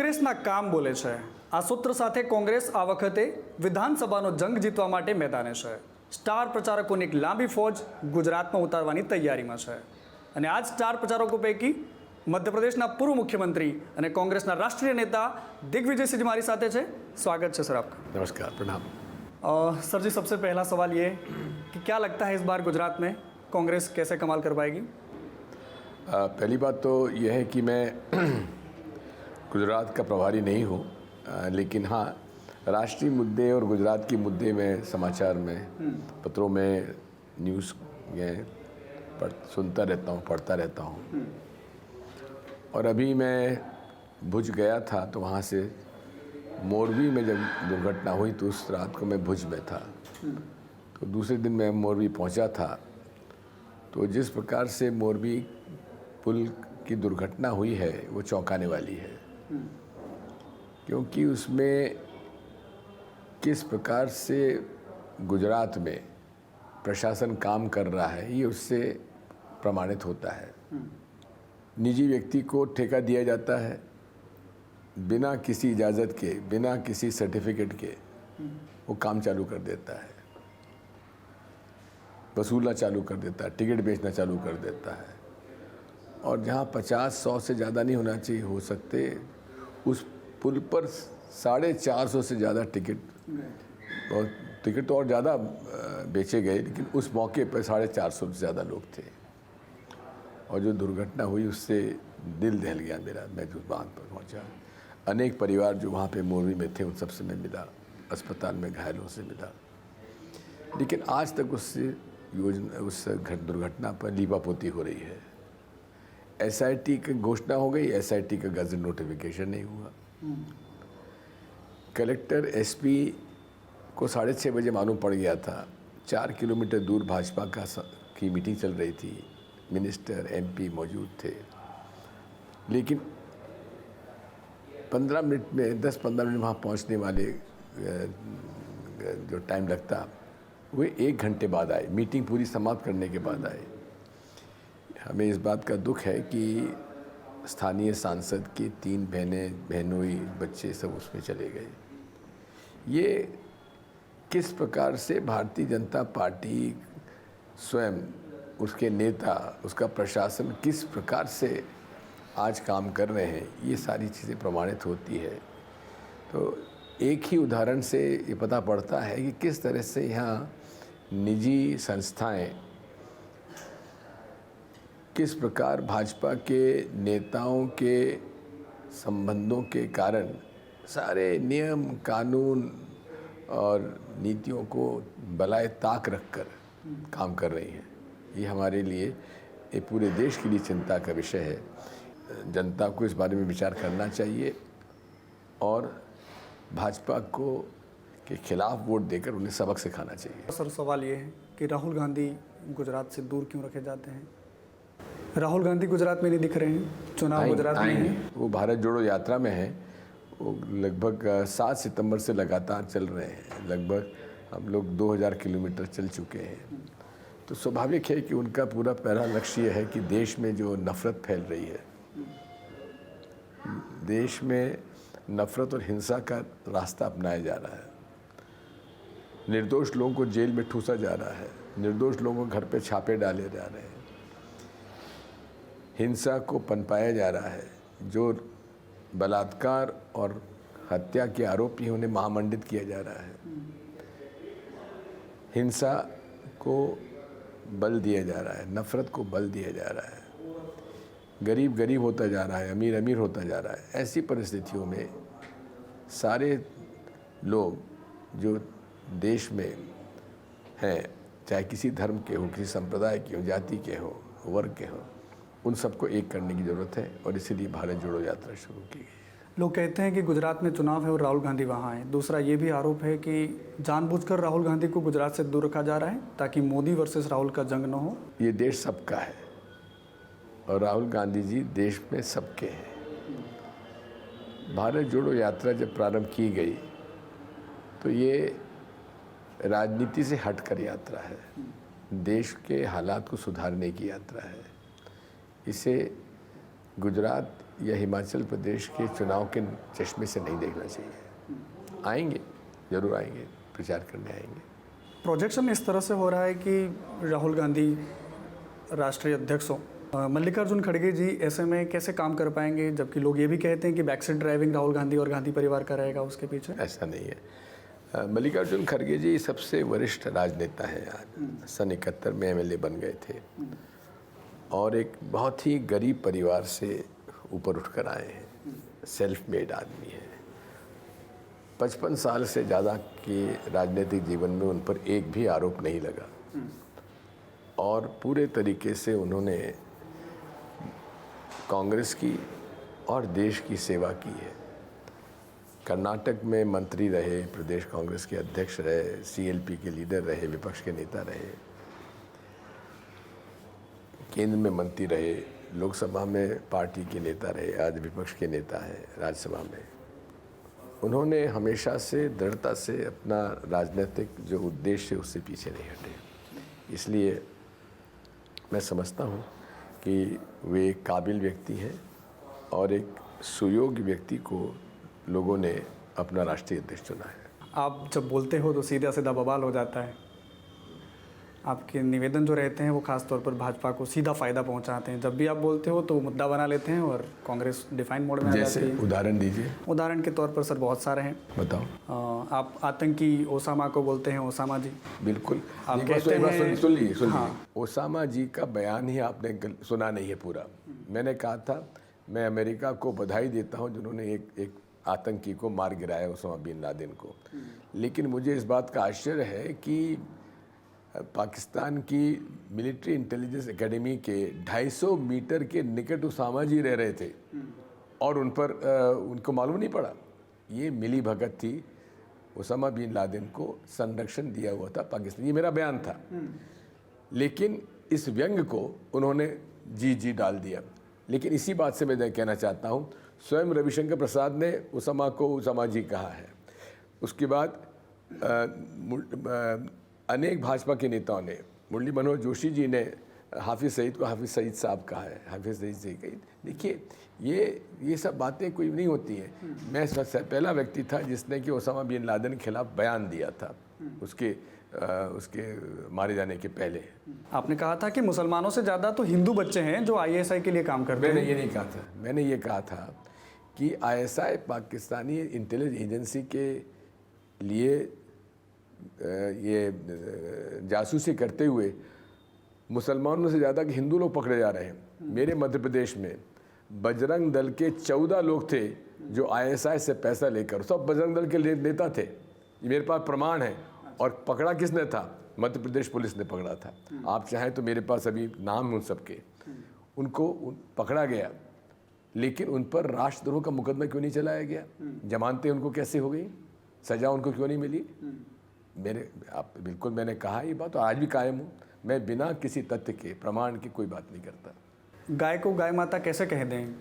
કોંગ્રેસના કામ બોલે છે। આ સૂત્ર સાથે કોંગ્રેસ આ વખતે વિધાનસભાનો જંગ જીતવા માટે મેદાને છે। સ્ટાર પ્રચારકોની એક લાંબી ફોજ ગુજરાતમાં ઉતારવાની તૈયારીમાં છે અને આ જ સ્ટાર પ્રચારકો પૈકી મધ્યપ્રદેશના પૂર્વ મુખ્યમંत्री અને કોંગ્રેસના રાષ્ટ્રીય नेता दिग्विजय सिंह हमारी साथ है। स्वागत है सर आपका। नमस्कार, प्रणाम। सर जी, सबसे पहला सवाल ये कि क्या लगता है इस बार गुजरात में कांग्रेस कैसे कमाल कर पाएगी? पहली बात तो यह है कि मैं गुजरात का प्रभारी नहीं हूँ, लेकिन हाँ, राष्ट्रीय मुद्दे और गुजरात के मुद्दे में समाचार में पत्रों में न्यूज़ में सुनता रहता हूँ, पढ़ता रहता हूँ। और अभी मैं भुज गया था तो वहाँ से मोरबी में जब दुर्घटना हुई तो उस रात को मैं भुज में था, तो दूसरे दिन मैं मोरबी पहुँचा था। तो जिस प्रकार से मोरबी पुल की दुर्घटना हुई है वो चौंकाने वाली है, क्योंकि उसमें किस प्रकार से गुजरात में प्रशासन काम कर रहा है ये उससे प्रमाणित होता है। निजी व्यक्ति को ठेका दिया जाता है, बिना किसी इजाज़त के, बिना किसी सर्टिफिकेट के वो काम चालू कर देता है, वसूलना चालू कर देता है, टिकट बेचना चालू कर देता है। और जहाँ 50-100 से ज़्यादा नहीं होना चाहिए हो सकते, उस पुल पर 450 से ज़्यादा टिकट, और टिकट तो और ज़्यादा बेचे गए, लेकिन उस मौके पर 450 से ज़्यादा लोग थे। और जो दुर्घटना हुई उससे दिल दहल गया मेरा। मैं जो बांध पर पहुंचा, अनेक परिवार जो वहाँ पे मोरबी में थे उन सबसे मैं मिला, अस्पताल में घायलों से मिला, लेकिन आज तक उस दुर्घटना पर लीपापोती हो रही है। SIT की घोषणा हो गई, SIT का गजट नोटिफिकेशन नहीं हुआ। कलेक्टर SP को 6:30 बजे मालूम पड़ गया था। 4 किलोमीटर दूर भाजपा की मीटिंग चल रही थी, मिनिस्टर MP मौजूद थे, लेकिन 15 मिनट में 10-15 मिनट वहाँ पहुँचने वाले जो टाइम लगता वे 1 घंटे बाद आए, मीटिंग पूरी समाप्त करने के बाद आए। हमें इस बात का दुख है कि स्थानीय सांसद की 3 बहनोई बच्चे सब उसमें चले गए। ये किस प्रकार से भारतीय जनता पार्टी स्वयं, उसके नेता, उसका प्रशासन किस प्रकार से आज काम कर रहे हैं, ये सारी चीज़ें प्रमाणित होती है। तो एक ही उदाहरण से ये पता पड़ता है कि किस तरह से यहाँ निजी संस्थाएं किस प्रकार भाजपा के नेताओं के संबंधों के कारण सारे नियम, कानून और नीतियों को बलाए ताक रखकर काम कर रही हैं। ये हमारे लिए, ये पूरे देश के लिए चिंता का विषय है। जनता को इस बारे में विचार करना चाहिए और भाजपा को के खिलाफ वोट देकर उन्हें सबक सिखाना चाहिए। सर, सवाल ये है कि राहुल गांधी गुजरात से दूर क्यों रखे जाते हैं? राहुल गांधी गुजरात में नहीं दिख रहे हैं, चुनाव गुजरात में है। वो भारत जोड़ो यात्रा में है। वो लगभग 7 सितंबर से लगातार चल रहे हैं। लगभग हम लोग 2000 किलोमीटर चल चुके हैं। तो स्वाभाविक है कि उनका पूरा पहला लक्ष्य यह है कि देश में जो नफ़रत फैल रही है, देश में नफ़रत और हिंसा का रास्ता अपनाया जा रहा है। निर्दोष लोगों को जेल में ठूसा जा रहा है, निर्दोष लोगों को घर पे छापे डाले जा रहे हैं, हिंसा को पनपाया जा रहा है। जो बलात्कार और हत्या के आरोपी हैं उन्हें महामंडित किया जा रहा है, हिंसा को बल दिया जा रहा है, नफ़रत को बल दिया जा रहा है, गरीब गरीब होता जा रहा है, अमीर अमीर होता जा रहा है। ऐसी परिस्थितियों में सारे लोग जो देश में हैं, चाहे किसी धर्म के हो, किसी संप्रदाय के हो, जाति के हो, वर्ग के हो, उन सबको एक करने की ज़रूरत है और इसीलिए भारत जोड़ो यात्रा शुरू की गई। लोग कहते हैं कि गुजरात में चुनाव है और राहुल गांधी वहाँ हैं। दूसरा ये भी आरोप है कि जानबूझकर राहुल गांधी को गुजरात से दूर रखा जा रहा है ताकि मोदी वर्सेस राहुल का जंग न हो। ये देश सबका है और राहुल गांधी जी देश में सबके हैं। भारत जोड़ो यात्रा जब प्रारंभ की गई तो ये राजनीति से हटकर यात्रा है, देश के हालात को सुधारने की यात्रा है। इसे गुजरात यह हिमाचल प्रदेश के चुनाव के चश्मे से नहीं देखना चाहिए। आएंगे, जरूर आएंगे, प्रचार करने आएंगे। प्रोजेक्शन इस तरह से हो रहा है कि राहुल गांधी राष्ट्रीय अध्यक्ष हो, मल्लिकार्जुन खड़गे जी ऐसे में कैसे काम कर पाएंगे, जबकि लोग ये भी कहते हैं कि बैकसीट ड्राइविंग राहुल गांधी और गांधी परिवार का रहेगा उसके पीछे। ऐसा नहीं है। मल्लिकार्जुन खड़गे जी सबसे वरिष्ठ राजनेता हैं। आज सन 71 में MLA बन गए थे और एक बहुत ही गरीब परिवार से ऊपर उठकर आए हैं। सेल्फ मेड आदमी है। 55 साल से ज़्यादा के राजनीतिक जीवन में उन पर एक भी आरोप नहीं लगा और पूरे तरीके से उन्होंने कांग्रेस की और देश की सेवा की है। कर्नाटक में मंत्री रहे, प्रदेश कांग्रेस के अध्यक्ष रहे, CLP के लीडर रहे, विपक्ष के नेता रहे, केंद्र में मंत्री रहे, लोकसभा में पार्टी के नेता रहे, आज विपक्ष के नेता हैं राज्यसभा में। उन्होंने हमेशा से दृढ़ता से अपना राजनीतिक जो उद्देश्य है उससे पीछे नहीं हटे। इसलिए मैं समझता हूँ कि वे एक काबिल व्यक्ति हैं और एक सुयोग्य व्यक्ति को लोगों ने अपना राष्ट्रीय अध्यक्ष चुना है। आप जब बोलते हो तो सीधा सीधा बवाल हो जाता है। आपके निवेदन जो रहते हैं वो खास तौर पर भाजपा को सीधा फ़ायदा पहुंचाते हैं। जब भी आप बोलते हो तो मुद्दा बना लेते हैं और कांग्रेस डिफाइन मोड में आ जाती है। उदाहरण दीजिए। उदाहरण के तौर पर सर बहुत सारे हैं। बताओ। आप आतंकी ओसामा को बोलते हैं ओसामा जी। बिल्कुल। आप कहते हैं सुन लीजिए। हाँ। ओसामा जी का बयान ही आपने सुना नहीं है पूरा। मैंने कहा था मैं अमेरिका को बधाई देता हूँ जिन्होंने एक आतंकी को मार गिराया, ओसामा बिन लादेन को। लेकिन मुझे इस बात का आश्चर्य है कि पाकिस्तान की मिलिट्री इंटेलिजेंस एकेडमी के 250 मीटर के निकट ओसामा जी रह रहे थे और उन पर उनको मालूम नहीं पड़ा। ये मिली भगत थी। ओसामा बिन लादेन को संरक्षण दिया हुआ था पाकिस्तान, ये मेरा बयान था। लेकिन इस व्यंग को उन्होंने जी डाल दिया। लेकिन इसी बात से मैं कहना चाहता हूँ, स्वयं रविशंकर प्रसाद ने ओसामा को ओसामा जी कहा है। उसके बाद अनेक भाजपा के नेताओं ने, मुरली मनोहर जोशी जी ने हाफिज़ सईद को हाफिज़ सईद साहब कहा है, हाफिज़ सईद से कही। देखिए ये सब बातें कोई नहीं होती हैं। मैं सबसे पहला व्यक्ति था जिसने कि ओसामा बिन लादेन के खिलाफ बयान दिया था उसके मारे जाने के पहले। आपने कहा था कि मुसलमानों से ज़्यादा तो हिंदू बच्चे हैं जो ISI के लिए काम करते हैं। मैंने ये नहीं कहा था। मैंने ये कहा था कि ISI पाकिस्तानी इंटेलिजेंस एजेंसी के लिए ये जासूसी करते हुए मुसलमानों से ज़्यादा कि हिंदू लोग पकड़े जा रहे हैं। मेरे मध्य प्रदेश में बजरंग दल के 14 लोग थे जो ISI से पैसा लेकर, सब बजरंग दल के नेता थे। ये मेरे पास प्रमाण है। और पकड़ा किसने था? मध्य प्रदेश पुलिस ने पकड़ा था। आप चाहें तो मेरे पास अभी नाम उन सबके, उनको पकड़ा गया। लेकिन उन पर राष्ट्रद्रोह का मुकदमा क्यों नहीं चलाया गया? जमानतें उनको कैसे हो गई? सजा उनको क्यों नहीं मिली? बिल्कुल मैंने कहा ये बात, और आज भी कायम हूँ। मैं बिना किसी तथ्य के, प्रमाण की कोई बात नहीं करता। गाय को गाय माता कैसे कह दें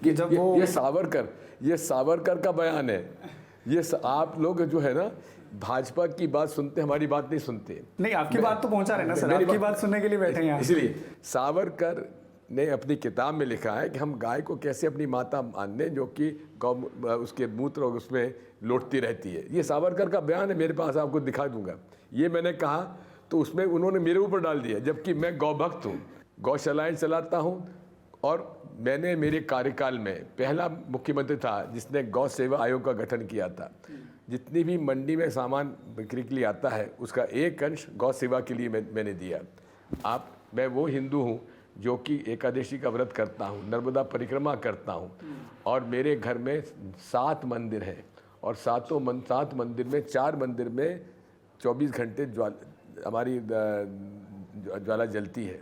कि जब ये सावरकर का बयान है। आप लोग जो है ना भाजपा की बात सुनते, हमारी बात नहीं सुनते। नहीं, आपकी बात तो पहुंचा रहे ना सर, आपकी बात सुनने के लिए बैठे हैं। इसलिए सावरकर ने अपनी किताब में लिखा है कि हम गाय को कैसे अपनी माता मान लें जो कि उसके मूत्र और उसमें लौटती रहती है। ये सावरकर का बयान है, मेरे पास आपको दिखा दूंगा। ये मैंने कहा तो उसमें उन्होंने मेरे ऊपर डाल दिया, जबकि मैं गौभक्त हूँ, गौशालाएँ चलाता हूँ। और मैंने मेरे कार्यकाल में पहला मुख्यमंत्री था जिसने गौ सेवा आयोग का गठन किया था। जितनी भी मंडी में सामान बिक्री के लिए आता है उसका एक अंश गौ सेवा के लिए मैंने दिया। मैं वो हिंदू हूँ जो कि एकादशी का व्रत करता हूँ, नर्मदा परिक्रमा करता हूँ, और मेरे घर में 7 मंदिर हैं और 7 मंदिर में 4 मंदिर में 24 घंटे हमारी ज्वाला जलती है।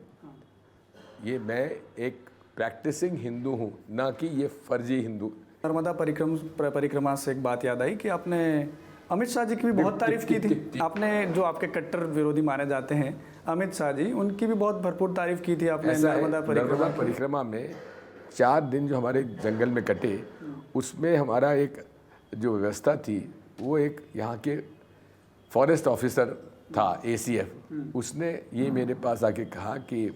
ये मैं एक प्रैक्टिसिंग हिंदू हूँ, ना कि ये फर्जी हिंदू। नर्मदा परिक्रमा से एक बात याद आई कि आपने अमित शाह जी की भी बहुत तारीफ की थी। आपने, जो आपके कट्टर विरोधी माने जाते हैं अमित शाह जी, उनकी भी बहुत भरपूर तारीफ की थी आपने नर्मदा परिक्रमा में। 4 दिन जो हमारे जंगल में कटे, उसमें हमारा एक जो व्यवस्था थी वो एक यहाँ के फॉरेस्ट ऑफिसर था, ACF, उसने ये मेरे पास आके कहा कि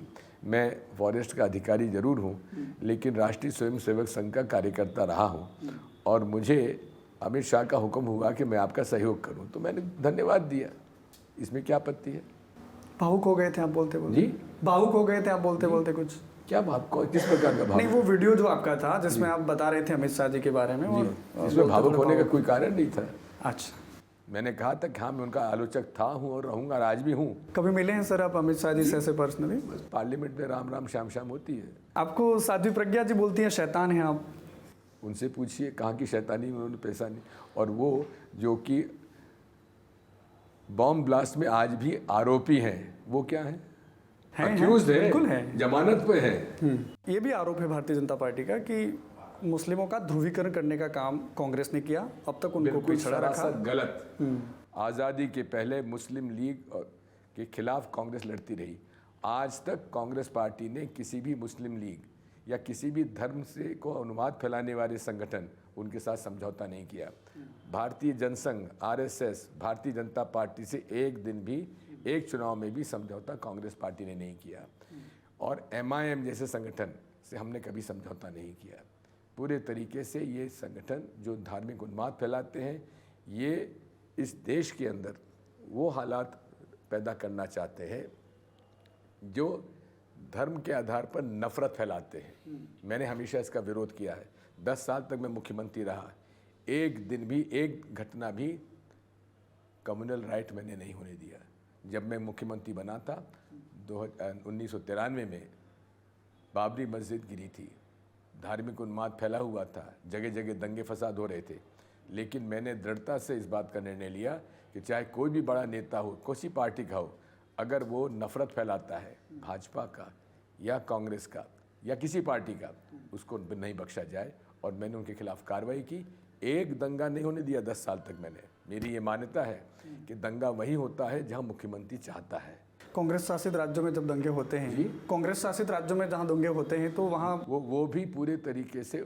मैं फॉरेस्ट का अधिकारी जरूर हूँ, लेकिन राष्ट्रीय स्वयंसेवक संघ का कार्यकर्ता रहा हूँ और मुझे अमित शाह का हुक्म हुआ कि मैं आपका सहयोग करूँ, तो मैंने धन्यवाद दिया। इसमें क्या आपत्ति है? भावुक हो गए थे आप बोलते बोलते? जी, भावुक हो गए थे आप बोलते बोलते कुछ? क्या भाव, किस प्रकार का भाव? नहीं, वो वीडियो जो आपका था जिसमें आप बता रहे थे अमित शाह जी के बारे में, और इसमें भावुक होने का कोई कारण नहीं था। अच्छा, मैंने कहा था कि हाँ, मैं उनका आलोचक था हूँ और रहूँगा और आज भी हूँ। कभी मिले हैं सर आप अमित शाह जी से ऐसे पर्सनली? बस पार्लियामेंट में राम राम श्याम श्याम होती है। आपको साध्वी प्रज्ञा जी बोलती हैं शैतान हैं आप? उनसे पूछिए कहाँ की शैतानी उन्होंने पैसा नहीं। और वो जो कि बॉम्ब ब्लास्ट में आज भी आरोपी हैं, वो क्या है? अक्यूज्ड है, बिल्कुल है, जमानत पे है। ये भी आरोप है भारतीय जनता पार्टी का कि मुस्लिमों का ध्रुवीकरण करने का काम कांग्रेस ने किया, अब तक उनको बिल्कुल पिछड़ा रखा। सरासर गलत। आज़ादी के पहले मुस्लिम लीग के खिलाफ कांग्रेस लड़ती रही। आज तक कांग्रेस पार्टी ने किसी भी मुस्लिम लीग या किसी भी धर्म से को अनुवाद फैलाने वाले संगठन उनके साथ समझौता नहीं किया। भारतीय जनसंघ, आरएसएस, भारतीय जनता पार्टी से एक दिन भी, एक चुनाव में भी समझौता कांग्रेस पार्टी ने नहीं किया। और एमआईएम जैसे संगठन से हमने कभी समझौता नहीं किया। पूरे तरीके से ये संगठन जो धार्मिक उन्माद फैलाते हैं, ये इस देश के अंदर वो हालात पैदा करना चाहते हैं जो धर्म के आधार पर नफरत फैलाते हैं। मैंने हमेशा इसका विरोध किया है। 10 साल तक मैं मुख्यमंत्री रहा, एक दिन भी, एक घटना भी कम्युनल राइट मैंने नहीं होने दिया। जब मैं मुख्यमंत्री बना था 1993 में, बाबरी मस्जिद गिरी थी, धार्मिक उन्माद फैला हुआ था, जगह जगह दंगे फसाद हो रहे थे, लेकिन मैंने दृढ़ता से इस बात का निर्णय लिया कि चाहे कोई भी बड़ा नेता हो, किसी पार्टी का हो, अगर वो नफरत फैलाता है भाजपा का या कांग्रेस का या किसी पार्टी का, उसको नहीं बख्शा जाए। और मैंने उनके खिलाफ कार्रवाई की। एक दंगा नहीं होने दिया 10 साल तक मैंने। मेरी ये मान्यता है कि दंगा वही होता है जहाँ मुख्यमंत्री चाहता है। कांग्रेस शासित राज्यों में जब दंगे होते हैं, कांग्रेस शासित राज्यों में जहां दंगे होते हैं, तो वहां वो भी पूरे तरीके से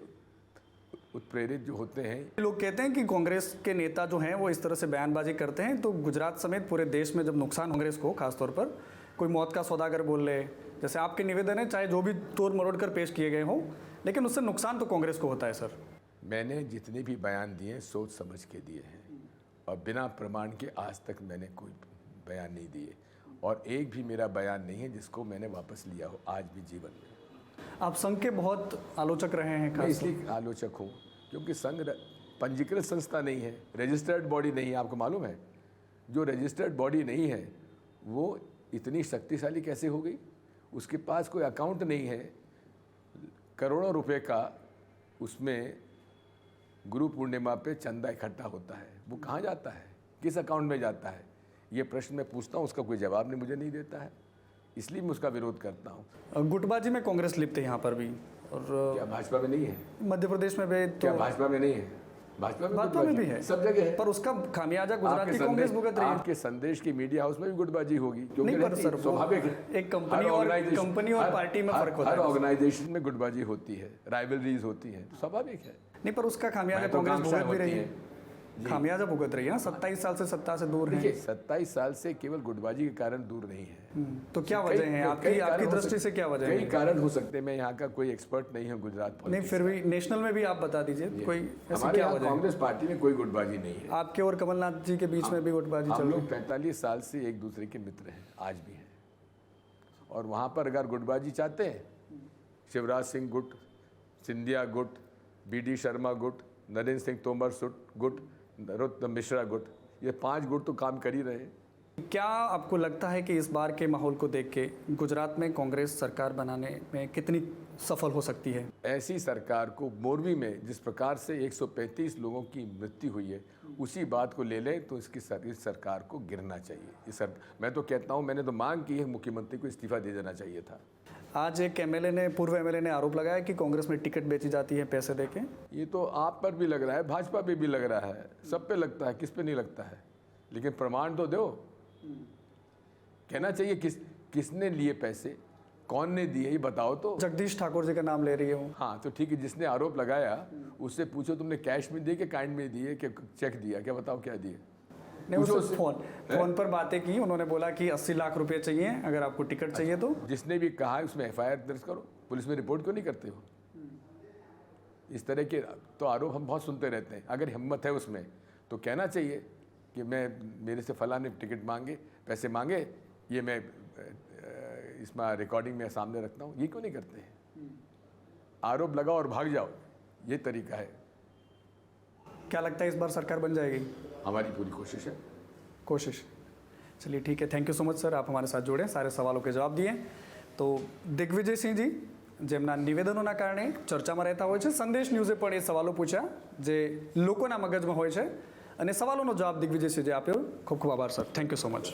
उत्प्रेरित जो होते हैं। लोग कहते हैं कि कांग्रेस के नेता जो हैं वो इस तरह से बयानबाजी करते हैं, तो गुजरात समेत पूरे देश में जब नुकसान कांग्रेस को, खासतौर पर कोई मौत का सौदागर बोल रहे, जैसे आपके निवेदन है, चाहे जो भी तोड़ मरोड़ कर पेश किए गए हों, लेकिन उससे नुकसान तो कांग्रेस को होता है सर। मैंने जितने भी बयान दिए सोच समझ के दिए हैं और बिना प्रमाण के आज तक मैंने कोई बयान नहीं दिए, और एक भी मेरा बयान नहीं है जिसको मैंने वापस लिया हो आज भी जीवन में। आप संघ के बहुत आलोचक रहे हैं। मैं इसलिए आलोचक हूँ क्योंकि संघ पंजीकृत संस्था नहीं है, रजिस्टर्ड बॉडी नहीं है। आपको मालूम है, जो रजिस्टर्ड बॉडी नहीं है वो इतनी शक्तिशाली कैसे हो गई? उसके पास कोई अकाउंट नहीं है, करोड़ों रुपए का उसमें गुरु पूर्णिमा पे चंदा इकट्ठा होता है, वो कहाँ जाता है, किस अकाउंट में जाता है? ये प्रश्न मैं पूछता हूँ, उसका कोई जवाब नहीं मुझे नहीं देता है, इसलिए मैं उसका विरोध करता हूँ। गुटबाजी में कांग्रेस लिप्त है यहाँ पर भी, और क्या भाजपा में नहीं है? मध्य प्रदेश में भी तो क्या भाजपा में नहीं है? भाजपा में भी है, सब जगह है, पर उसका खामियाजा गुजरात की कांग्रेस भुगत रही है। आपके संदेश की मीडिया हाउस में भी गुटबाजी होगी, क्योंकि नहीं, पर सर स्वाभाविक है। एक कंपनी और पार्टी में फर्क होता है। हर ऑर्गेनाइजेशन में गुटबाजी होती है, राइवलरीज होती है, स्वाभाविक है। नहीं, पर उसका खामियाजा कांग्रेस भुगत भी रही है, खामियाजा भुगत रही है ना। 27 साल से सत्ता से दूर है। 27 साल से केवल गुटबाजी के कारण दूर नहीं है। तो क्या वजह है आपकी दृष्टि से? क्या वजह है? कई कारण हो सकते हैं, मैं यहाँ का कोई एक्सपर्ट नहीं हूँ गुजरात नहीं, फिर भी नेशनल में भी आप बता दीजिए कोई ऐसी क्या वजह है? कांग्रेस पार्टी में कोई गुटबाजी नहीं है। आपके और कमलनाथ जी के बीच में भी गुटबाजी चल रही है? 45 साल से एक दूसरे के मित्र हैं, आज भी हैं, और वहाँ पर अगर गुटबाजी चाहते हैं, शिवराज सिंह गुट, सिंधिया गुट, BD शर्मा गुट, नरेंद्र सिंह तोमर गुट, नरोत्तम मिश्रा गुट, ये 5 गुट तो काम कर ही रहे हैं। क्या आपको लगता है कि इस बार के माहौल को देख के गुजरात में कांग्रेस सरकार बनाने में कितनी सफल हो सकती है? ऐसी सरकार को, मोरबी में जिस प्रकार से 135 लोगों की मृत्यु हुई है, उसी बात को ले लें तो इसकी सरकार को गिरना चाहिए। मैं तो कहता हूँ, मैंने तो मांग की है, मुख्यमंत्री को इस्तीफा दे देना चाहिए था। आज एक पूर्व एमएलए ने आरोप लगाया कि कांग्रेस में टिकट बेची जाती है पैसे देके। ये तो आप पर भी लग रहा है, भाजपा पे भी लग रहा है, सब पे लगता है, किस पे नहीं लगता है? लेकिन प्रमाण तो दो। कहना चाहिए किसने लिए पैसे, कौन ने दिए, ये बताओ तो। जगदीश ठाकुर जी का नाम ले रही हूँ। हाँ, तो ठीक है, जिसने आरोप लगाया उससे पूछो तुमने कैश में दिए कि काइंड में दिए कि चेक दिया, क्या बताओ क्या दिए? नहीं, पूछो उससे फोन पर बातें की, उन्होंने बोला कि 80 लाख रुपए चाहिए अगर आपको टिकट चाहिए तो। जिसने भी कहा है उसमें FIR दर्ज करो, पुलिस में रिपोर्ट क्यों नहीं करते हो? इस तरह के तो आरोप हम बहुत सुनते रहते हैं। अगर हिम्मत है उसमें तो कहना चाहिए कि मेरे से फलां ने टिकट मांगे, पैसे मांगे, ये मैं इसमें रिकॉर्डिंग में सामने रखता हूँ। ये क्यों नहीं करते हैं? आरोप लगाओ और भाग जाओ, ये तरीका है। क्या लगता है इस बार सरकार बन जाएगी? हमारी पूरी कोशिश है। कोशिश। चलिए ठीक है, thank you so much sir, आप हमारे साथ જોડે, सारे सवालों के जवाब दिए। તો દિગ્વિજયસિંહજી જેમના નિવેદનોના કારણે ચર્ચામાં રહેતા હોય છે, સંદેશ ન્યૂઝે પણ એ સવાલો પૂછ્યા જે લોકોના મગજમાં હોય છે અને સવાલોનો જવાબ દિગ્વિજયસિંહજી આપ્યો. ખૂબ ખૂબ આભાર sir, thank you so much.